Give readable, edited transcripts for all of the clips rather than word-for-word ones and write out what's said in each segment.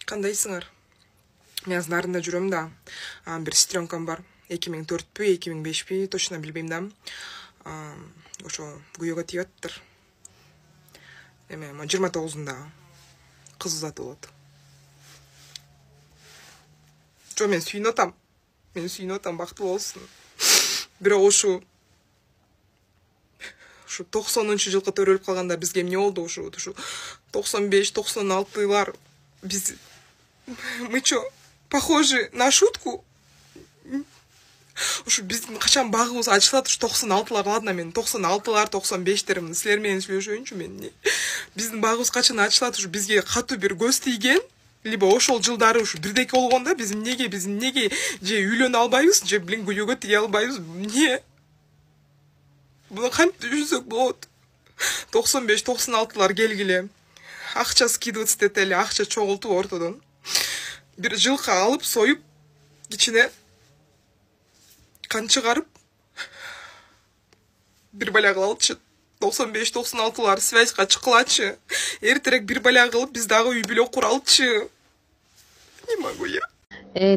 Кандайсыңар? Мен Азынарында жүрөм да. Бир сестренкам бар. 2004пү, 2005пү, точно билбейм да. Ошо күйөөгө тийиптир. Эме 29-unda кыз узатып болот. Жо, мен сүйүнүп атам. Мен сүйүнүп атам, бактылуу болсун. Бирок ушу 90-жылкы төрөлүп калганда бизге эмне болду? Ушу 95-96-лар биз мы чё, похожи на шутку? Ушу биздин качан багыбыз ачылат? Ушу 96-лар, ладно, мен 96-лар, 95-термин силер менен сүйлөшөйүнчү мен. Биздин багыбыз качан ачылат? Ушу бизге катуу бир көз тийген, либо ошол жылдары ушу бирдеке болгондо биз неге же үйлөнө албайбыз, же күйөөгө тие албайбыз? Эмне? Буну кантип түшүнсөк болот? 95-96-лар келгиле. Акча скидываться этет эле, акча чогултуп ортодон. Бир жылкы алып, союп, ичине кан чыгарып, бир баля кылалычы. 95-96-лар связьга чыккылачы. Эртерээк бир баля кылып, биз дагы үй бүлө куралчы. Не могу я.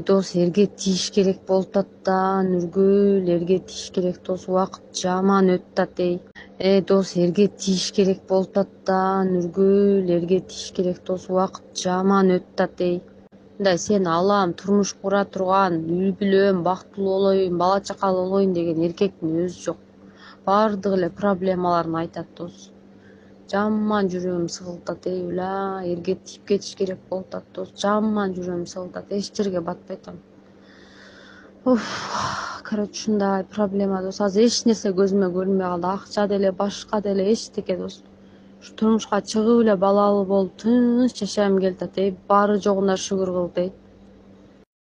Дос, эрге тийиш керек болуп атат да, Нургүл, эрге тийиш керек дос, убакыт жаман өтүп атат Дос, эрге тийиш керек болуп атат да, Нургүл, эрге тийиш керек дос, убакыт жаман өтүп атат Мындай сен алам, турмуш кура турган, үй бүлөм, бактылуу болоюн, бала чакалуу болоюн деген эркектин өзү жок. Бардык эле проблемаларын айтат дос. Жаман жүрөгүм сыгылтат ула, эрге тийип кетиш керек болуп атат дос. Жаман жүрөгүм сыгылтат, эч жерге батпай атам. Короче, ушундай проблема дос. Азыр эч нерсе көзүмө көрүнбөй калды. Акча деле, башка деле эчтеке дос. Ушу турмушка чыгып эле балалуу болуп тынч жашагым келип атат баары жогуна шүгүр кылып